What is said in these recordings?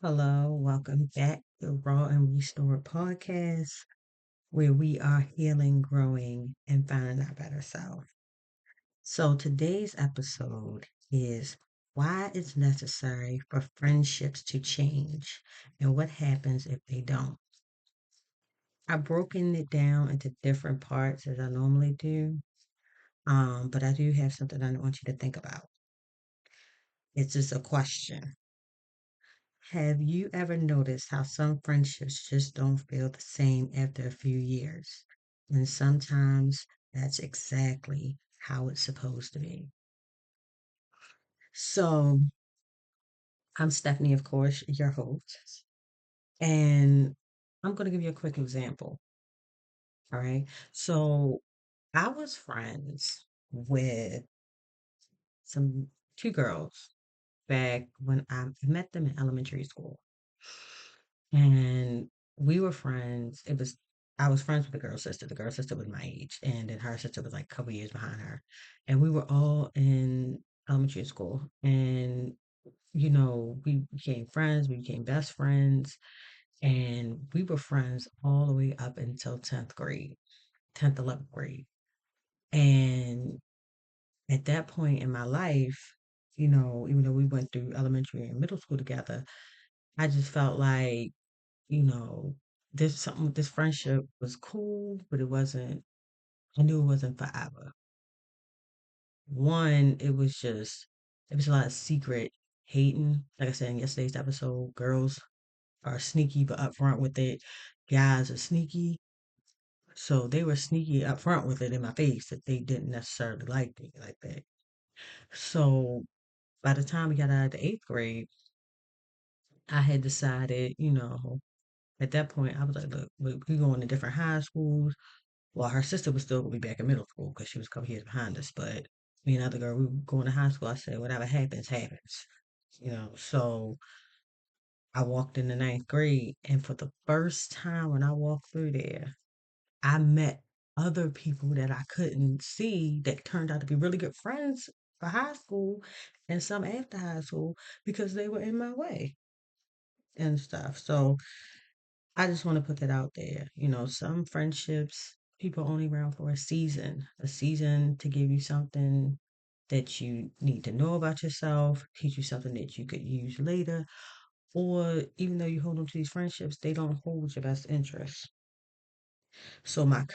Hello, welcome back to Raw and Restored Podcast, where we are healing, growing, and finding our better self. So today's episode is why it's necessary for friendships to change and what happens if they don't. I've broken it down into different parts as I normally do, but I do have something I want you to think about. It's just a question. Have you ever noticed how some friendships just don't feel the same after a few years? And sometimes that's exactly how it's supposed to be. So, I'm Stephanie, of course, your host. And I'm going to give you a quick example. All right. So, I was friends with some two girls back when I met them in elementary school. And we were friends. I was friends with the girl sister. The girl sister was my age, and then her sister was like a couple years behind her. And we were all in elementary school. And, we became friends, we became best friends, and we were friends all the way up until 10th grade, 10th, 11th grade. And at that point in my life, even though we went through elementary and middle school together, I just felt like you know, this friendship was cool, but I knew it wasn't forever. One, it was a lot of secret hating. Like I said in yesterday's episode, girls are sneaky but upfront with it. Guys are sneaky. So they were sneaky upfront with it in my face that they didn't necessarily like me like that. So by the time we got out of the eighth grade, I had decided, at that point, I was like, look, we going to different high schools. Well, her sister was still gonna be back in middle school because she was a couple years behind us. But me and the other girl, we were going to high school. I said, whatever happens, happens. So I walked in the ninth grade, and for the first time when I walked through there, I met other people that I couldn't see that turned out to be really good friends for high school and some after high school because they were in my way and stuff. So I just want to put that out there. Some friendships, people only around for a season to give you something that you need to know about yourself, teach you something that you could use later, or even though you hold on to these friendships, they don't hold your best interests. So my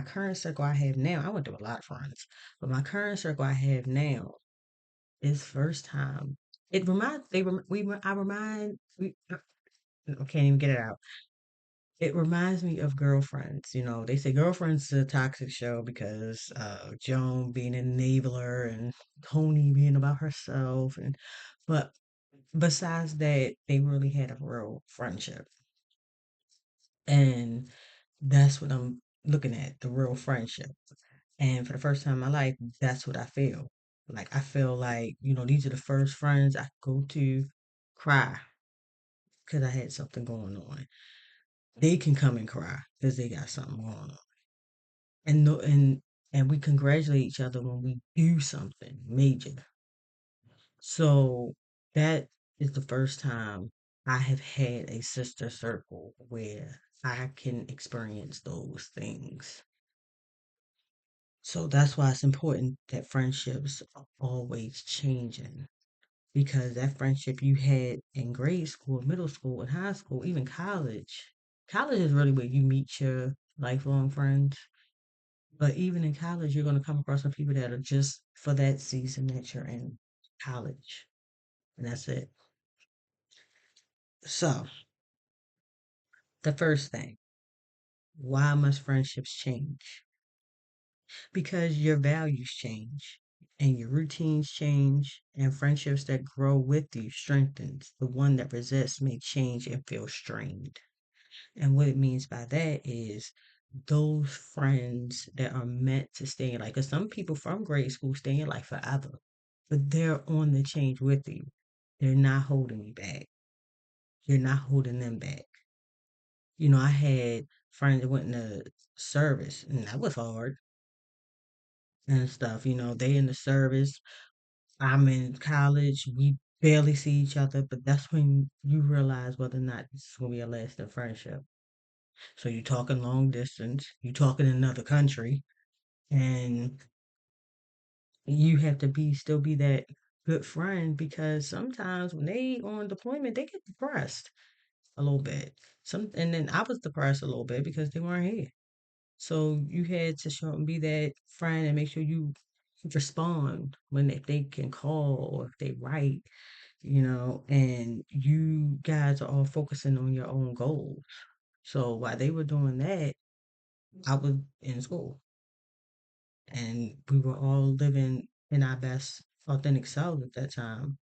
current circle I have now, I went through a lot of friends, but my current circle I have now is first time. It reminds they rem- we re- I remind we I can't even get it out. It reminds me of Girlfriends. They say Girlfriends is a toxic show because Joan being an enabler and Tony being about herself, but besides that, they really had a real friendship, and that's what I'm looking at, the real friendship. And for the first time in my life, that's what I feel. Like I feel like these are the first friends I go to cry because I had something going on. They can come and cry because they got something going on. and no and we congratulate each other when we do something major. So that is the first time I have had a sister circle where I can experience those things. So that's why it's important that friendships are always changing because that friendship you had in grade school, middle school, and high school, even college. College is really where you meet your lifelong friends. But even in college, you're going to come across some people that are just for that season that you're in college. And that's it. So, the first thing, why must friendships change? Because your values change and your routines change, and friendships that grow with you strengthens. The one that resists may change and feel strained. And what it means by that is those friends that are meant to stay in life. Because some people from grade school stay in life forever, but they're on the change with you. They're not holding you back. You're not holding them back. I had friends that went into service, and that was hard and stuff. They in the service. I'm in college. barely see each other, but that's when you realize whether or not this is gonna be a lasting friendship. So you talking long distance, you talking in another country, and you have to be still be that good friend because sometimes when they on deployment, they get depressed a little bit. And then I was depressed a little bit because they weren't here. So you had to show and be that friend and make sure you respond when if they can call or if they write, and you guys are all focusing on your own goals. So while they were doing that, I was in school and we were all living in our best authentic selves at that time.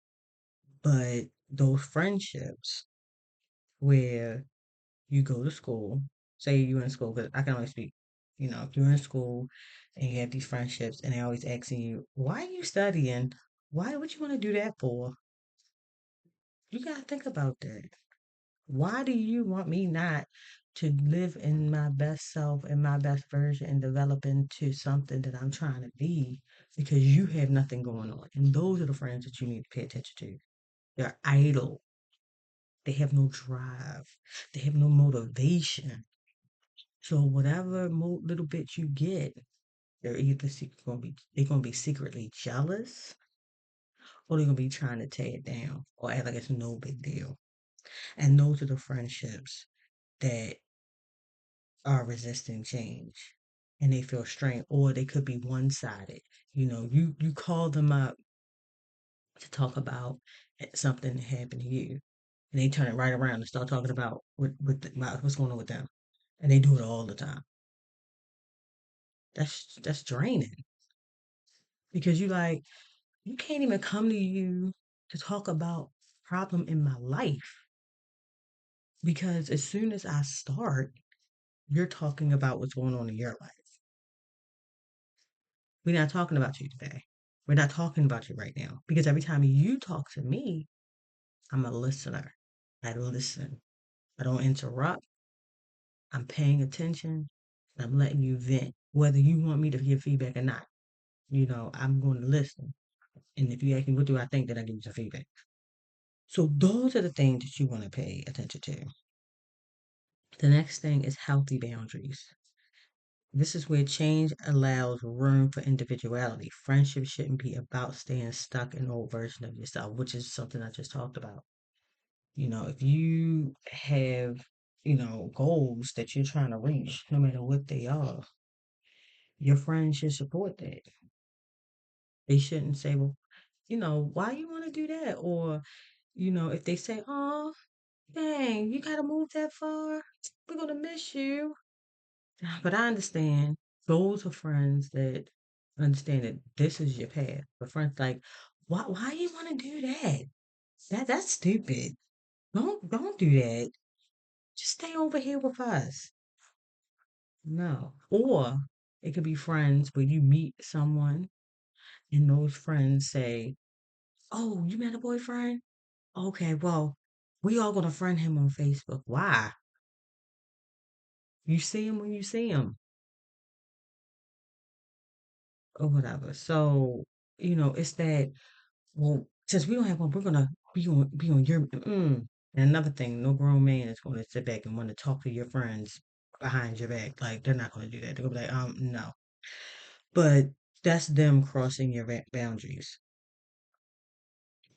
But those friendships where you go to school, say you're in school, because I can only speak, if you're in school and you have these friendships and they're always asking you, why are you studying? Why would you want to do that for? You got to think about that. Why do you want me not to live in my best self and my best version and develop into something that I'm trying to be because you have nothing going on? And those are the friends that you need to pay attention to. They're idle. They have no drive. They have no motivation. So whatever little bit you get, they're either they're gonna be secretly jealous or they're gonna be trying to tear it down or act like it's no big deal. And those are the friendships that are resisting change and they feel strained or they could be one-sided. You call them up to talk about something that happened to you and they turn it right around and start talking about about what's going on with them. And they do it all the time. That's draining because you can't even come to you to talk about problem in my life because as soon as I start, you're talking about what's going on in your life. We're not talking about you today. We're not talking about you right now because every time you talk to me, I'm a listener. I listen. I don't interrupt. I'm paying attention. I'm letting you vent, whether you want me to give feedback or not. I'm going to listen. And if you ask me, what do I think, then I give you some feedback. So those are the things that you want to pay attention to. The next thing is healthy boundaries. This is where change allows room for individuality. Friendship shouldn't be about staying stuck in an old version of yourself, which is something I just talked about. If you have, goals that you're trying to reach, no matter what they are, your friends should support that. They shouldn't say, well, why you want to do that? Or, if they say, oh, dang, you got to move that far, we're going to miss you. But I understand those are friends that understand that this is your path. But friends like, why you want to do that? That's stupid. Don't do that. Just stay over here with us. No. Or it could be friends where you meet someone and those friends say, oh, you met a boyfriend? Okay, well, we all gonna friend him on Facebook. Why? You see him when you see him or whatever. So, it's that, well, since we don't have one, we're gonna be on your And another thing, no grown man is gonna sit back and want to talk to your friends behind your back. Like they're not gonna do that. They're gonna be like, no. But that's them crossing your boundaries.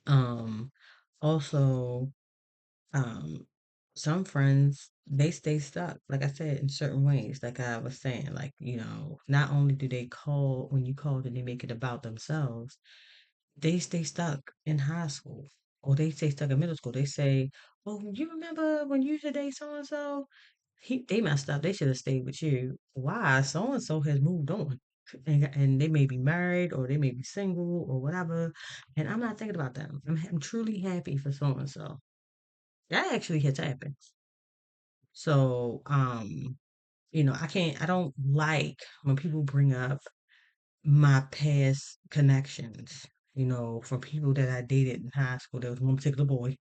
Um, Also, um, some friends they stay stuck, like I said, in certain ways. Like I was saying, like not only do they call when you call, then they make it about themselves. They stay stuck in high school or they stay stuck in middle school. They say, "Oh, you remember when you used to date so and so? They messed up. They should have stayed with you. Why? So and so has moved on, and they may be married or they may be single or whatever. And I'm not thinking about them. I'm truly happy for so and so. That actually has happened. So, I don't like when people bring up my past connections, from people that I dated in high school. There was one particular boy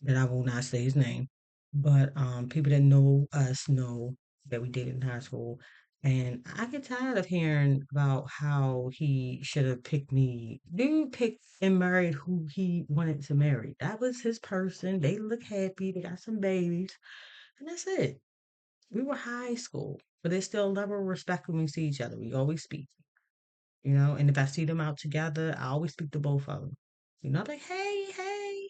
that I will not say his name, but people that know us know that we dated in high school. And I get tired of hearing about how he should have picked me. Dude picked and married who he wanted to marry. That was his person. They look happy. They got some babies. And that's it. We were high school, but there's still a level of respect when we see each other. We always speak, and if I see them out together, I always speak to both of them. I'm like, hey, hey,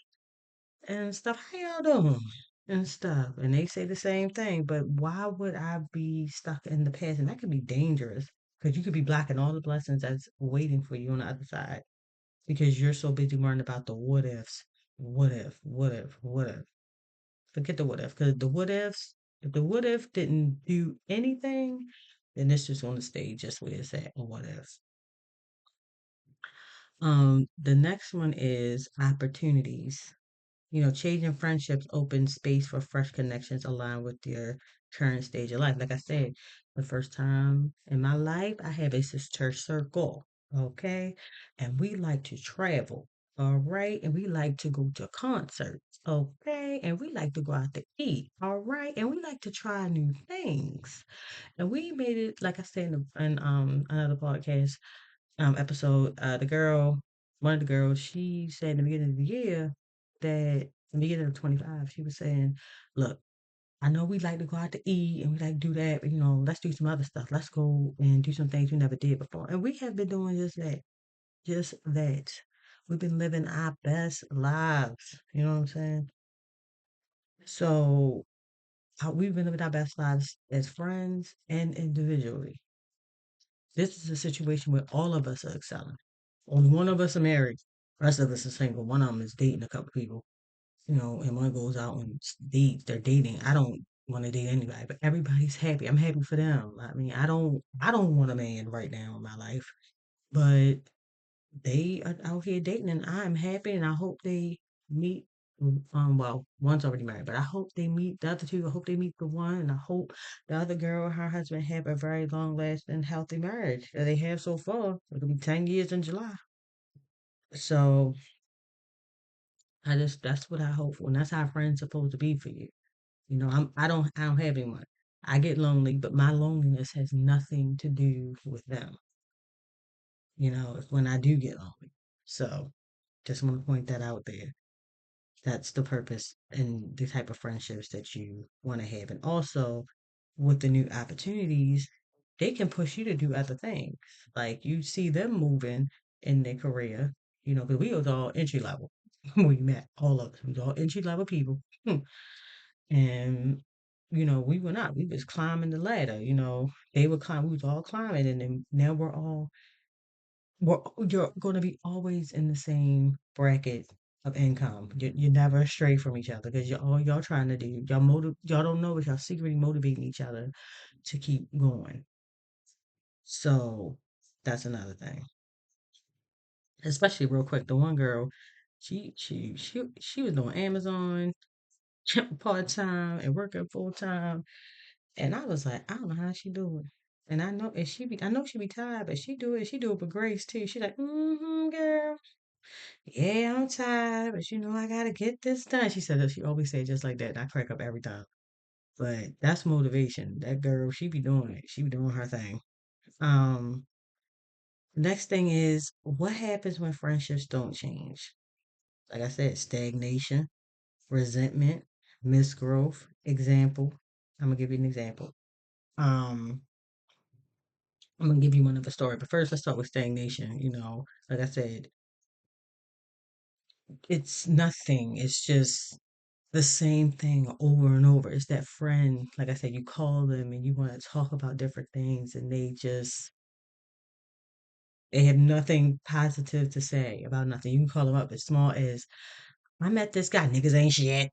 and stuff. How y'all doing? And stuff. And they say the same thing. But why would I be stuck in the past? And that could be dangerous because you could be blocking all the blessings that's waiting for you on the other side because you're so busy worrying about the what ifs. What if, what if, what if? Forget the what if because the what ifs, if the what if didn't do anything, then it's just going to stay just where it's at. What if? The next one is opportunities. Changing friendships opens space for fresh connections aligned with your current stage of life. Like I said, the first time in my life, I have a sister circle, okay? And we like to travel, all right? And we like to go to concerts, okay? And we like to go out to eat, all right? And we like to try new things. And we made it, like I said in another podcast, episode, one of the girls, she said in the beginning of the year that in the beginning of 25, she was saying, look, I know we like to go out to eat and we like to do that, but let's do some other stuff. Let's go and do some things we never did before. And we have been doing just that. Just that. We've been living our best lives. You know what I'm saying? So we've been living our best lives as friends and individually. This is a situation where all of us are excelling. Only one of us are married. The rest of us are single. One of them is dating a couple people, and one goes out and dates. They're dating. I don't want to date anybody, but everybody's happy. I'm happy for them. I mean, I don't want a man right now in my life, but they are out here dating, and I'm happy, and I hope they meet. Well, one's already married, but I hope they meet the other two. I hope they meet the one, and I hope the other girl and her husband have a very long lasting, healthy marriage that they have so far. It'll be 10 years in July. So that's what I hope for, and that's how friends supposed to be for you. I don't have anyone. I get lonely, but my loneliness has nothing to do with them. It's when I do get lonely. So just want to point that out there. That's the purpose and the type of friendships that you want to have. And also with the new opportunities, they can push you to do other things. Like you see them moving in their career, because we was all entry level. We met all of us. We was all entry level people. And we were not. We was climbing the ladder. They were climbing. We was all climbing, and then now we're you're going to be always in the same bracket of income. You're never astray from each other because y'all trying to do y'all don't know, but y'all secretly motivating each other to keep going. So that's another thing. Especially real quick, the one girl, she was doing Amazon part time and working full time. And I was like, I don't know how she do it. And I know she be tired, but she do it with grace too. She's like, girl, yeah, I'm tired, but I gotta get this done. She always say it just like that. And I crack up every time. But that's motivation. That girl, she be doing it. She be doing her thing. Um, Next thing is what happens when friendships don't change? Like I said, stagnation, resentment, misgrowth. Example. I'm gonna give you an example. Um, I'm gonna give you one of a story, but first let's start with stagnation. Like I said, it's nothing. It's just the same thing over and over. It's that friend, like I said, you call them and you want to talk about different things, and they have nothing positive to say about nothing. You can call them up as small as I met this guy. Niggas ain't shit.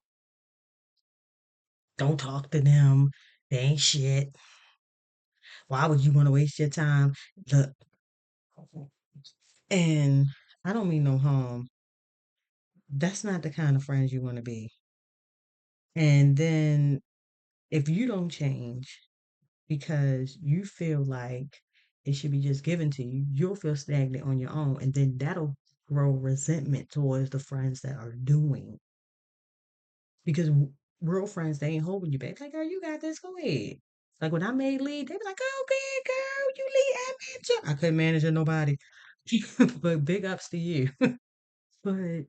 Don't talk to them. They ain't shit. Why would you want to waste your time? Look, and I don't mean no harm. That's not the kind of friends you want to be. And then if you don't change because you feel like it should be just given to you, you'll feel stagnant on your own. And then that'll grow resentment towards the friends that are doing. Because real friends, they ain't holding you back. Like, girl, you got this, go ahead. Like when I made lead, they be like, "Oh, big girl, you lead and manager." I couldn't manage nobody, but big ups to you. But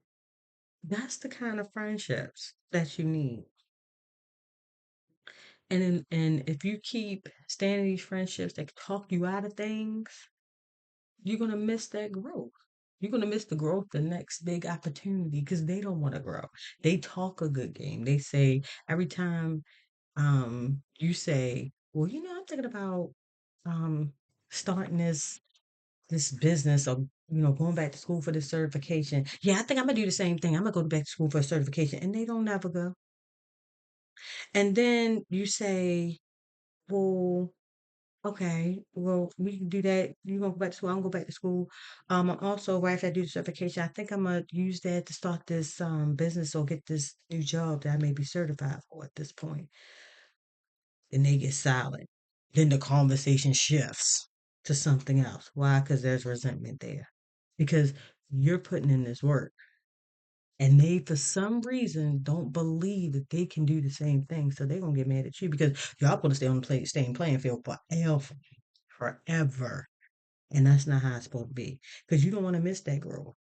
that's the kind of friendships that you need. And if you keep staying in these friendships that talk you out of things, you're gonna miss that growth. You're gonna miss the growth, the next big opportunity, because they don't want to grow. They talk a good game. They say every time you say, well, I'm thinking about um starting this business or going back to school for this certification. Yeah, I think I'm gonna do the same thing. I'm gonna go back to school for a certification, and they don't never go. And then you say, well, okay, well, we can do that. You gonna go back to school? I'm gonna go back to school. I'm also right after I do the certification, I think I'm gonna use that to start this business or get this new job that I may be certified for at this point. Then they get silent. Then the conversation shifts to something else. Why? Because there's resentment there. Because you're putting in this work. And they, for some reason, don't believe that they can do the same thing. So they're going to get mad at you because y'all going to stay on the same playing field forever. Forever. And that's not how it's supposed to be. Because you don't want to miss that growth.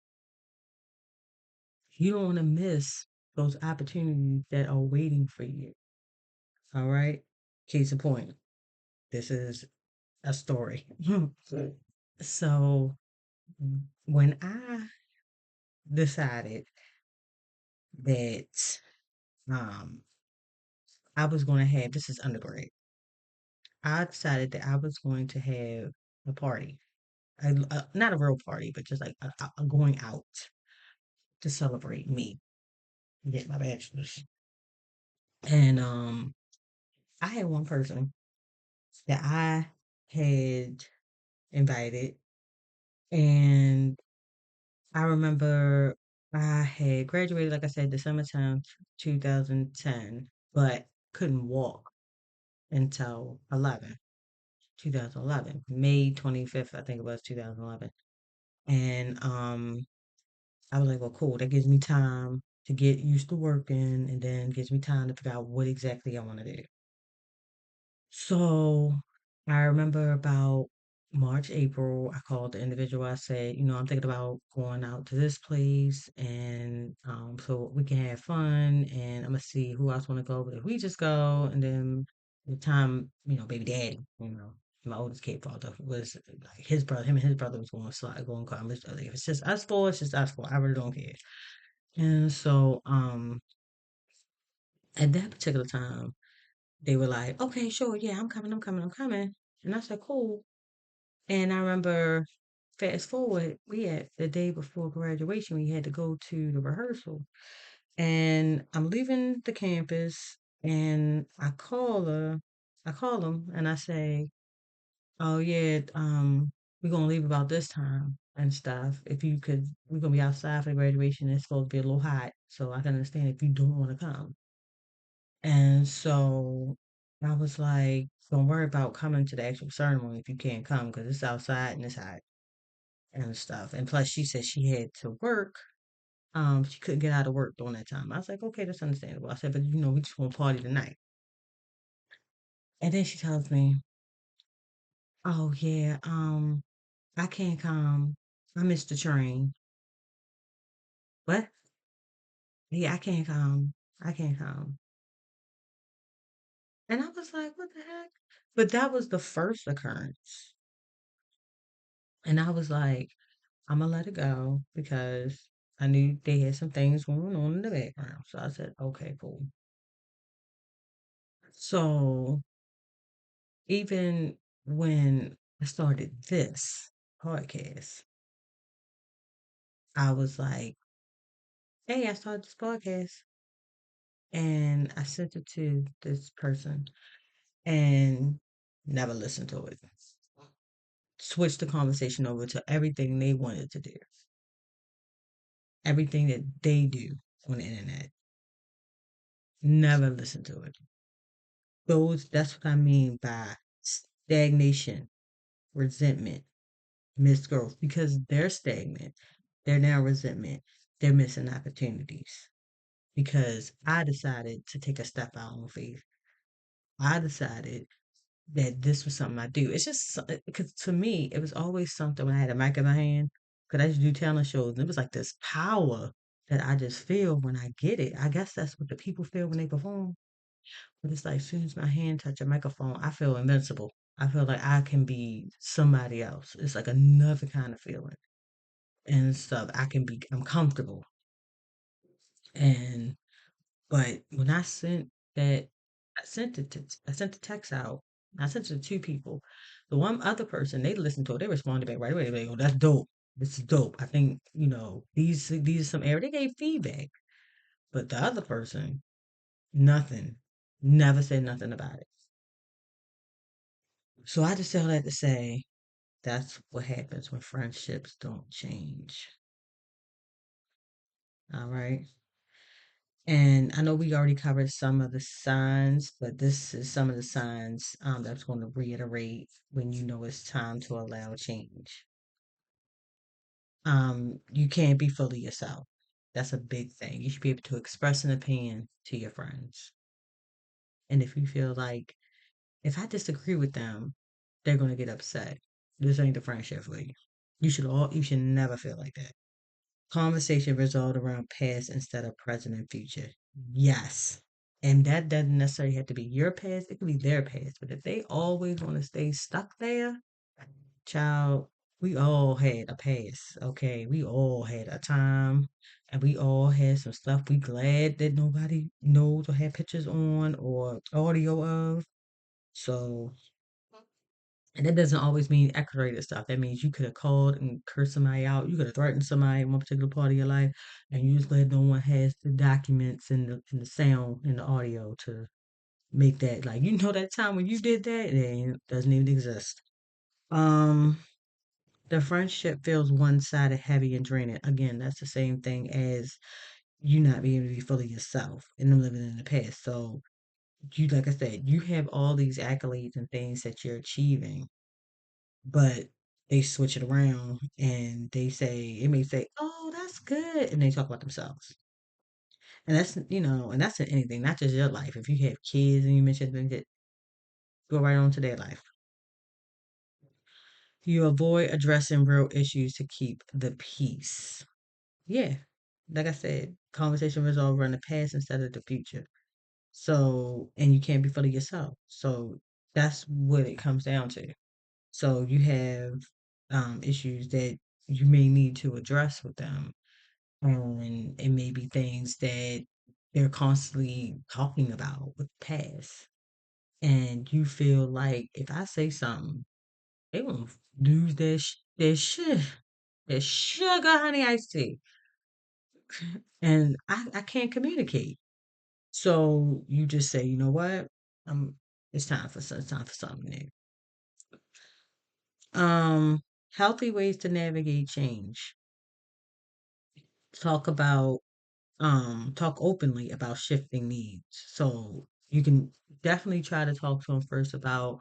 You don't want to miss those opportunities that are waiting for you. All right? Case in point, this is a story. So when I decided that um I was going to have, this is undergrad, I decided that I was going to have a party. Not a real party, but just like a going out to celebrate me, get my bachelor's. And I had one person that I had invited, and I remember I had graduated, like I said, December 10th, 2010, but couldn't walk until 2011, May 25th, I think it was 2011. And I was like, well, cool. That gives me time to get used to working and then gives me time to figure out what exactly I want to do. So I remember about March, April, I called the individual. I said, I'm thinking about going out to this place and so we can have fun and I'm gonna see who else wanna go. But if we just go and then the time, baby daddy, my oldest kid father was like his brother, him and his brother was going to slide, going to come. If it's just us four, it's just us four. I really don't care. And so at that particular time, they were like, okay, sure, yeah, I'm coming, I'm coming, I'm coming. And I said, cool. And I remember fast forward, we had the day before graduation, we had to go to the rehearsal. And I'm leaving the campus and I call them and I say, oh yeah, we're gonna leave about this time and stuff. If you could, we're gonna be outside for the graduation. It's supposed to be a little hot, so I can understand if you don't want to come. And so I was like, don't worry about coming to the actual ceremony if you can't come because it's outside and it's hot and stuff. And plus, she said she had to work. She couldn't get out of work during that time. I was like, okay, that's understandable. I said, but we just want to party tonight. And then she tells me, oh yeah, I can't come. I missed the train. What? Yeah, I can't come. I can't come. And I was like, what the heck? But that was the first occurrence. And I was like, I'm gonna let it go because I knew they had some things going on in the background. So I said, okay, cool. So even when I started this podcast, I was like, hey, I started this podcast and I sent it to this person and never listened to it. Switched the conversation over to everything they wanted to do, everything that they do on the internet. Never listened to it. That's what I mean by stagnation, resentment, missed growth, because they're stagnant. They're now resentment. They're missing opportunities because I decided to take a step out on faith. I decided that this was something I do. It's just because to me, it was always something when I had a mic in my hand. Because I used to do talent shows, and it was like this power that I just feel when I get it. I guess that's what the people feel when they perform. But it's like as soon as my hand touch a microphone, I feel invincible. I feel like I can be somebody else. It's like another kind of feeling and stuff. I'm comfortable. And but when that, I sent the text out. I sent it to two people. The one other person, they listened to it. They responded back right away. They go, "That's dope. This is dope. I think these are some area." They gave feedback, but the other person, nothing, never said nothing about it. So I just tell that to say that's what happens when friendships don't change. All right. And I know we already covered some of the signs, but this is some of the signs that's going to reiterate when you know it's time to allow change. You can't be fully yourself. That's a big thing. You should be able to express an opinion to your friends. And if you feel like if I disagree with them, they're going to get upset. This ain't the friendship for you. You should never feel like that. Conversation resolved around past instead of present and future. Yes. And that doesn't necessarily have to be your past, it could be their past. But if they always want to stay stuck there, child, we all had a past, okay? We all had a time and we all had some stuff we glad that nobody knows or had pictures on or audio of. So, and that doesn't always mean X-rated stuff. That means you could have called and cursed somebody out. You could have threatened somebody in one particular part of your life, and you just glad no one has the documents and the sound and the audio to make that like that time when you did that, doesn't even exist. Um, the friendship feels one-sided, heavy, and draining. Again, that's the same thing as you not being able to be fully yourself and them living in the past. So you, like I said, you have all these accolades and things that you're achieving, but they switch it around and it may say, "Oh, that's good," and they talk about themselves. And that's in anything, not just your life. If you have kids and you mention things that go right on to their life. You avoid addressing real issues to keep the peace. Yeah. Like I said, conversation resolved around the past instead of the future. So, and you can't be fully yourself. So that's what it comes down to. So you have issues that you may need to address with them. And it may be things that they're constantly talking about with the past. And you feel like if I say something, they gonna lose their sugar honey iced tea. And I can't communicate. So you just say, you know what? It's time for something new. Um, Healthy ways to navigate change. Talk about talk openly about shifting needs. So you can definitely try to talk to them first about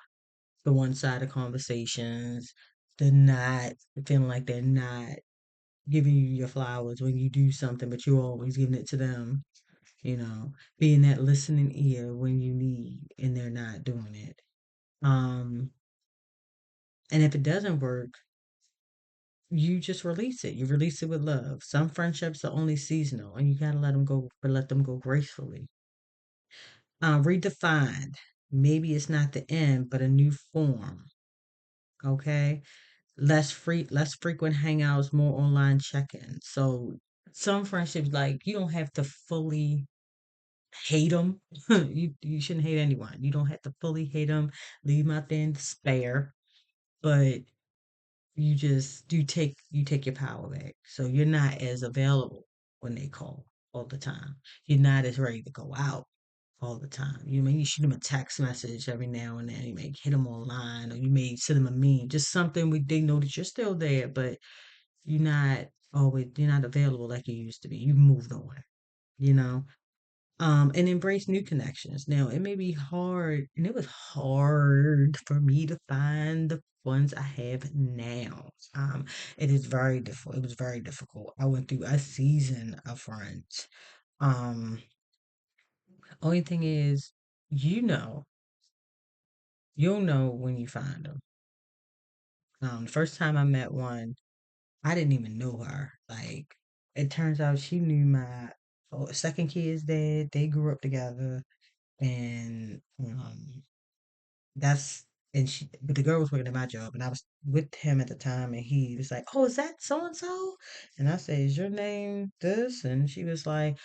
the one-sided conversations, the not feeling like they're not giving you your flowers when you do something, but you're always giving it to them. Being that listening ear when you need and they're not doing it. Um, and if it doesn't work, you just release it. You release it with love. Some friendships are only seasonal, and you gotta let them go, but let them go gracefully. Redefined. Maybe it's not the end, but a new form. Okay, less frequent hangouts, more online check-ins. So some friendships, like you don't have to fully hate them. You shouldn't hate anyone. You don't have to fully hate them. Leave them out there in despair, but you take your power back. So you're not as available when they call all the time. You're not as ready to go out all the time. You may shoot them a text message every now and then. You may hit them online, or you may send them a meme, just something where they know that you're still there, but you're not available like you used to be. You've moved on, you know. And embrace new connections. Now, it may be hard, and it was hard for me to find the ones I have now. It is very difficult. It was very difficult. I went through a season of friends. Um, Only thing is, you know, You'll know when you find them. The first time I met one, I didn't even know her. Like, it turns out she knew my second kid's dad. They grew up together, and that's and she. But the girl was working at my job, and I was with him at the time, and he was like, "Oh, is that so and so?" And I said, "Is your name this?" And she was like,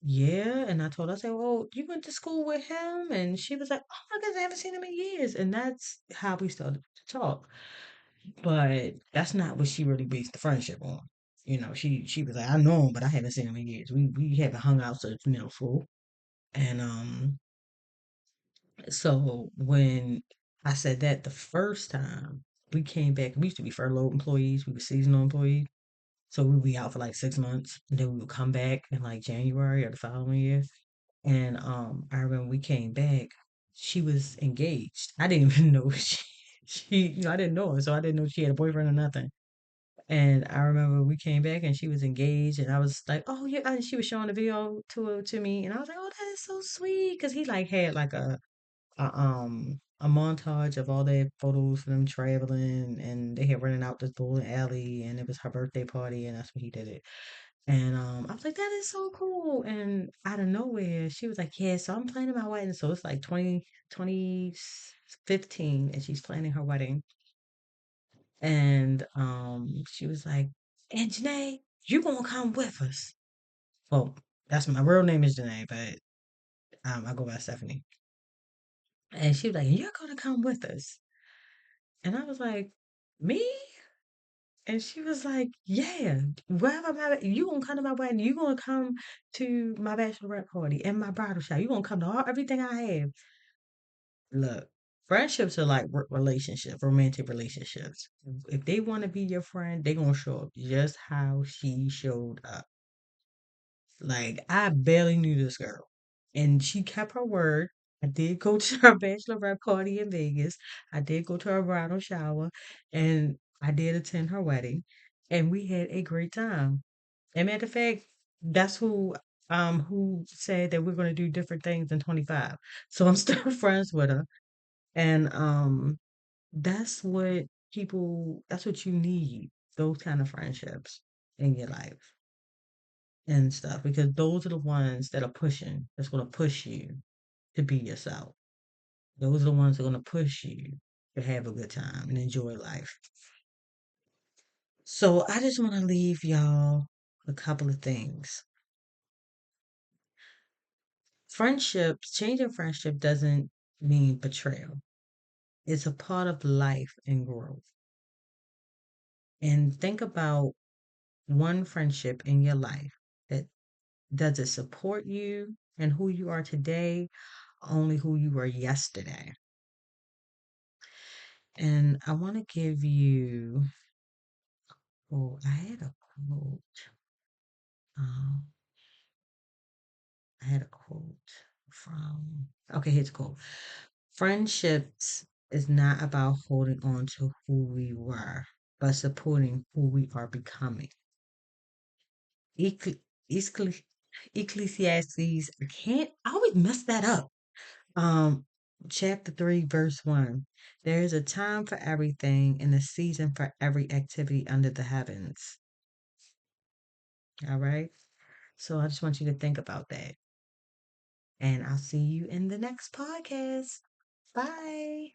"Yeah." And I told her, I said, "Well, you went to school with him?" And she was like, "Oh my goodness, I haven't seen him in years." And that's how we started to talk. But that's not what she really based the friendship on. She was like, "I know him, but I haven't seen him in years. We haven't hung out since middle school." And so when I said that the first time we came back, we used to be furloughed employees, we were seasonal employees. So we would be out for like 6 months, and then we would come back in like January or the following year. And I remember we came back, she was engaged. I didn't even know I didn't know her, so I didn't know she had a boyfriend or nothing. And I remember we came back and she was engaged, and I was like, "Oh yeah," and she was showing the video to me, and I was like, "Oh, that is so sweet," because he like had like a montage of all their photos of them traveling, and they had rented out this bowling alley, and it was her birthday party, and that's when he did it. And I was like, "That is so cool." And out of nowhere, she was like, "Yeah, so I'm planning my wedding." So it's like 2015, and she's planning her wedding. And she was like, "And Janae, you gonna come with us?" Well, that's my real name is Janae, but I go by Stephanie. And she was like, "You're gonna come with us?" And I was like, "Me?" And she was like, "Yeah, wherever you gonna come to my wedding, you gonna come to my bachelorette party and my bridal shower. You gonna come to everything I have." Look, friendships are like relationships, romantic relationships. If they want to be your friend, they gonna show up just how she showed up. Like, I barely knew this girl, and she kept her word. I did go to her bachelorette party in Vegas. I did go to her bridal shower, and I did attend her wedding, and we had a great time. And matter of fact, that's who said that we're gonna do different things in 25. So I'm still friends with her, and that's what you need, those kind of friendships in your life and stuff, because those are the ones that are pushing, that's going to push you to be yourself. Those are the ones that are going to push you to have a good time and enjoy life. So I just want to leave y'all a couple of things. Friendships, changing friendship doesn't mean betrayal. It's a part of life and growth. And think about one friendship in your life that does it support you and who you are today, only who you were yesterday. And I want to give you, oh, I had a quote. Um, I had a quote from, okay, here's a quote. Friendships is not about holding on to who we were, but supporting who we are becoming. Ecclesi- Ecclesi- Ecclesiastes, I always mess that up. Um, chapter 3, verse 1. There is a time for everything and a season for every activity under the heavens. All right. So I just want you to think about that. And I'll see you in the next podcast. Bye.